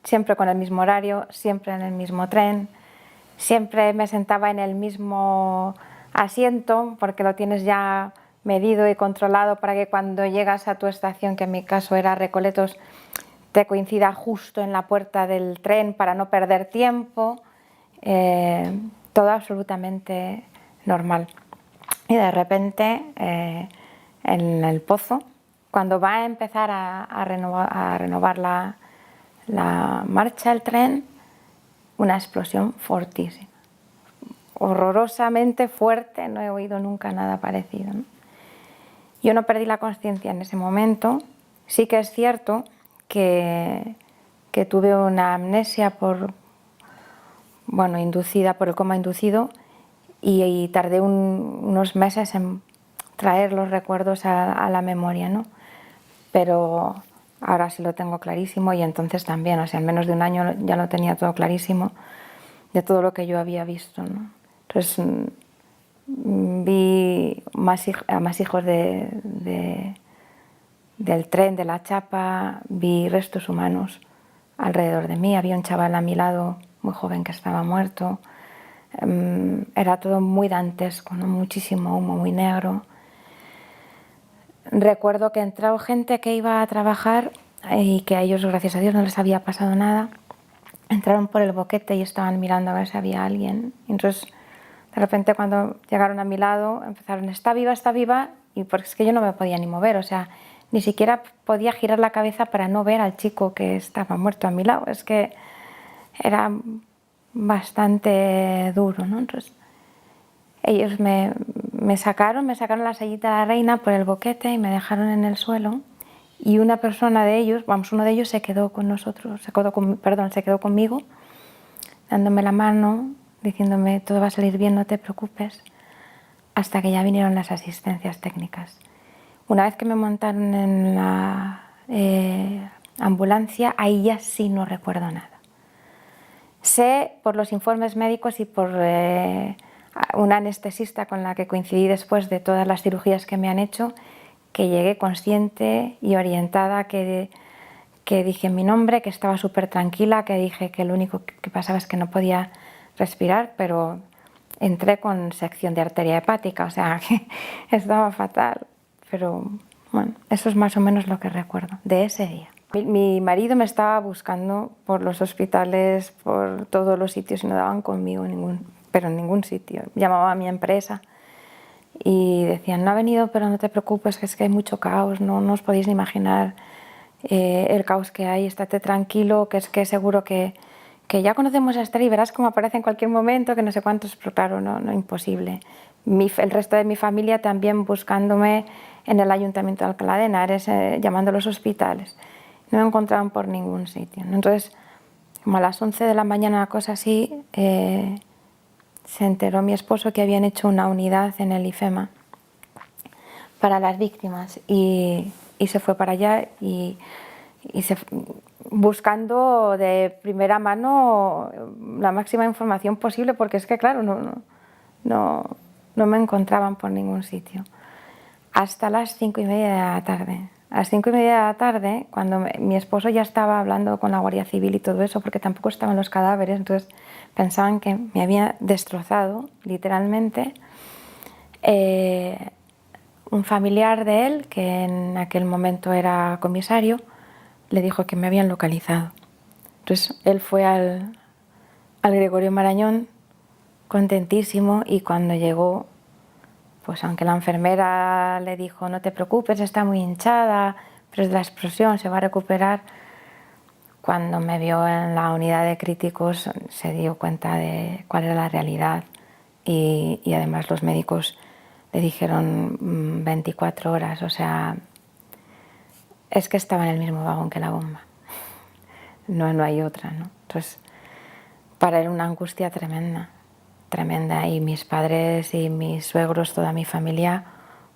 siempre con el mismo horario, siempre en el mismo tren, siempre me sentaba en el mismo asiento porque lo tienes ya medido y controlado para que cuando llegas a tu estación, que en mi caso era Recoletos, te coincida justo en la puerta del tren para no perder tiempo, todo absolutamente normal. Y de repente, en el Pozo, cuando va a empezar a renovar la marcha, el tren, una explosión fortísima, horrorosamente fuerte, no he oído nunca nada parecido, ¿no? Yo no perdí la conciencia en ese momento. Sí que es cierto que tuve una amnesia inducida por el coma inducido y tardé unos meses en traer los recuerdos a la memoria, ¿no? Pero ahora sí lo tengo clarísimo y entonces también, o sea, en menos de un año ya lo tenía todo clarísimo de todo lo que yo había visto, ¿no? Entonces vi a más hijos del tren, de la chapa, vi restos humanos alrededor de mí, había un chaval a mi lado muy joven que estaba muerto, era todo muy dantesco, ¿no? Muchísimo humo, muy negro. Recuerdo que entró gente que iba a trabajar y que a ellos, gracias a Dios, no les había pasado nada. Entraron por el boquete y estaban mirando a ver si había alguien. Entonces, de repente, cuando llegaron a mi lado, empezaron, está viva, y porque es que yo no me podía ni mover, o sea, ni siquiera podía girar la cabeza para no ver al chico que estaba muerto a mi lado. Es que era bastante duro, ¿no? Entonces, ellos me sacaron la sayita de la reina por el boquete y me dejaron en el suelo. Y una persona de ellos, uno de ellos se quedó con nosotros, se quedó conmigo, dándome la mano, diciéndome todo va a salir bien, no te preocupes, hasta que ya vinieron las asistencias técnicas. Una vez que me montaron en la ambulancia, ahí ya sí no recuerdo nada. Sé por los informes médicos y por una anestesista con la que coincidí después de todas las cirugías que me han hecho, que llegué consciente y orientada, que dije mi nombre, que estaba súper tranquila, que dije que lo único que pasaba es que no podía respirar, pero entré con sección de arteria hepática, o sea, que estaba fatal. Pero bueno, eso es más o menos lo que recuerdo de ese día. Mi marido me estaba buscando por los hospitales, por todos los sitios y no daban conmigo pero en ningún sitio. Llamaba a mi empresa y decían, no ha venido, pero no te preocupes, que es que hay mucho caos, no os podéis ni imaginar el caos que hay, estate tranquilo, que es que seguro que ya conocemos a Esther y verás cómo aparece en cualquier momento, que no sé cuántos, pero claro, no, imposible. El resto de mi familia también buscándome en el Ayuntamiento de Alcalá de Henares, llamando a los hospitales. No me encontraban por ningún sitio, ¿no? Entonces, como a las 11 de la mañana, una cosa así, se enteró mi esposo que habían hecho una unidad en el IFEMA para las víctimas y se fue para allá buscando de primera mano la máxima información posible, porque es que claro, no me encontraban por ningún sitio. Hasta las 5:30 de la tarde. A las 5:30 de la tarde, cuando mi esposo ya estaba hablando con la Guardia Civil y todo eso, porque tampoco estaban los cadáveres, entonces pensaban que me había destrozado, literalmente, un familiar de él, que en aquel momento era comisario, le dijo que me habían localizado. Entonces él fue al Gregorio Marañón contentísimo, y cuando llegó, pues aunque la enfermera le dijo no te preocupes, está muy hinchada, pero es de la explosión, se va a recuperar, cuando me vio en la unidad de críticos se dio cuenta de cuál era la realidad y además los médicos le dijeron 24 horas, o sea, es que estaba en el mismo vagón que la bomba, no hay otra, ¿no? Entonces, para él una angustia tremenda, y mis padres y mis suegros, toda mi familia,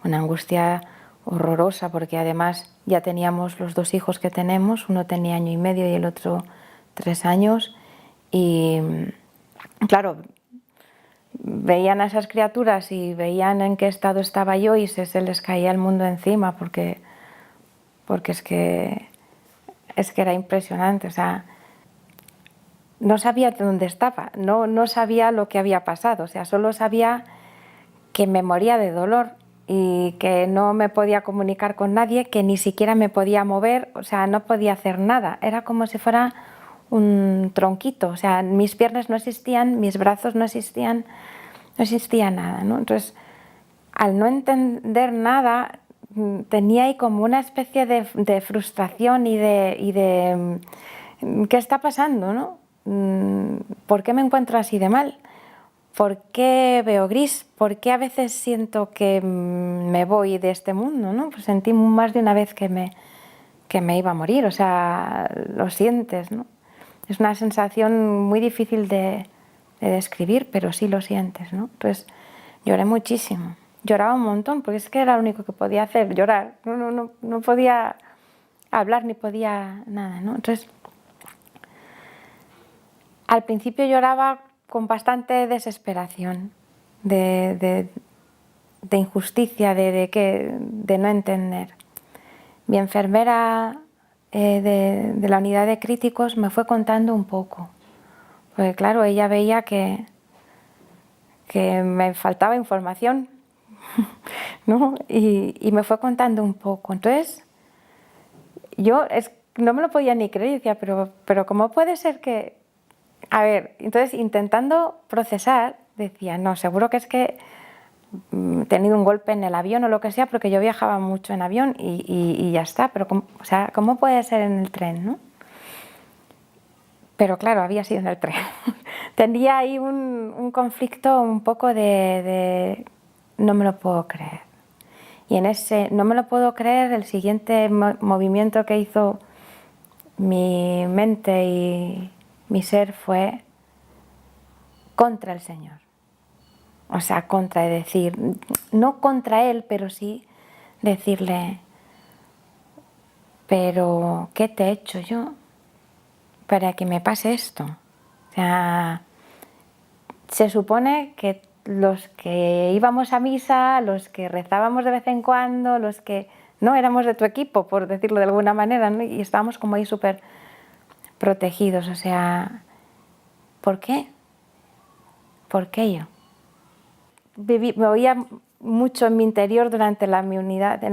una angustia horrorosa, porque además ya teníamos los 2 hijos que tenemos, uno tenía 1 año y medio y el otro 3 años, y claro, veían a esas criaturas y veían en qué estado estaba yo y se les caía el mundo encima, porque es que era impresionante, o sea, no sabía dónde estaba, no sabía lo que había pasado, o sea, solo sabía que me moría de dolor y que no me podía comunicar con nadie, que ni siquiera me podía mover, o sea, no podía hacer nada, era como si fuera un tronquito, o sea, mis piernas no existían, mis brazos no existían, no existía nada, ¿no? Entonces, al no entender nada, tenía ahí como una especie de frustración y de ¿qué está pasando, no? ¿Por qué me encuentro así de mal? ¿Por qué veo gris? ¿Por qué a veces siento que me voy de este mundo, ¿no? Pues sentí más de una vez que me iba a morir, o sea, lo sientes, ¿no? Es una sensación muy difícil de describir, pero sí lo sientes, ¿no? Entonces lloré muchísimo, lloraba un montón, porque es que era lo único que podía hacer, llorar, no podía hablar ni podía nada, ¿no? Entonces, al principio lloraba con bastante desesperación, de injusticia, de no entender. Mi enfermera de la unidad de críticos me fue contando un poco, porque claro, ella veía que me faltaba información, ¿no? Y me fue contando un poco. Entonces, yo no me lo podía ni creer, decía, pero ¿cómo puede ser que...? A ver, entonces intentando procesar, decía, no, seguro que es que he tenido un golpe en el avión o lo que sea, porque yo viajaba mucho en avión y ya está, pero o sea, ¿cómo puede ser en el tren, no? Pero claro, había sido en el tren. Tenía ahí un conflicto un poco de no me lo puedo creer. Y en ese no me lo puedo creer, el siguiente movimiento que hizo mi mente y mi ser fue contra el Señor. O sea, contra, es decir, no contra Él, pero sí decirle, pero ¿qué te he hecho yo para que me pase esto? O sea, se supone que los que íbamos a misa, los que rezábamos de vez en cuando, los que no éramos de tu equipo, por decirlo de alguna manera, ¿no? Y estábamos como ahí súper protegidos, o sea, ¿por qué? ¿Por qué yo? Me oía mucho en mi interior durante en la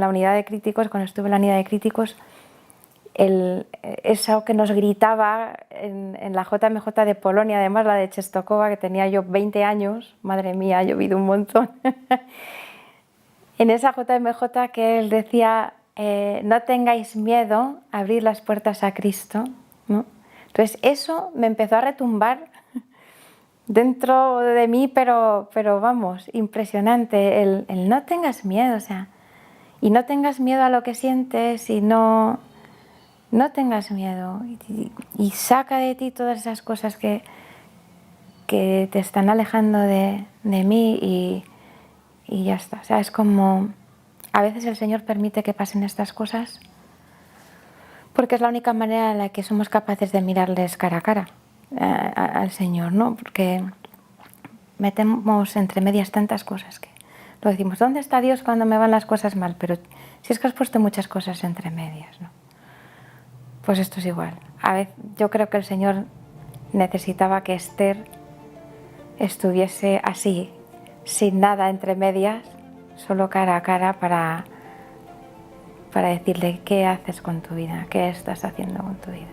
unidad de críticos, cuando estuve en la unidad de críticos, eso que nos gritaba en la JMJ de Polonia, además la de Czestochowa, que tenía yo 20 años, madre mía, ha llovido un montón. En esa JMJ que él decía, no tengáis miedo a abrir las puertas a Cristo, ¿no? Entonces eso me empezó a retumbar dentro de mí, pero vamos, impresionante, el no tengas miedo, o sea, y no tengas miedo a lo que sientes y no tengas miedo y saca de ti todas esas cosas que te están alejando de mí y ya está. O sea, es como, a veces el Señor permite que pasen estas cosas porque es la única manera en la que somos capaces de mirarles cara a cara al Señor, ¿no? Porque metemos entre medias tantas cosas que lo decimos, ¿dónde está Dios cuando me van las cosas mal? Pero si es que has puesto muchas cosas entre medias, ¿no? Pues esto es igual. A veces yo creo que el Señor necesitaba que Esther estuviese así, sin nada entre medias, solo cara a cara para decirle qué haces con tu vida, qué estás haciendo con tu vida.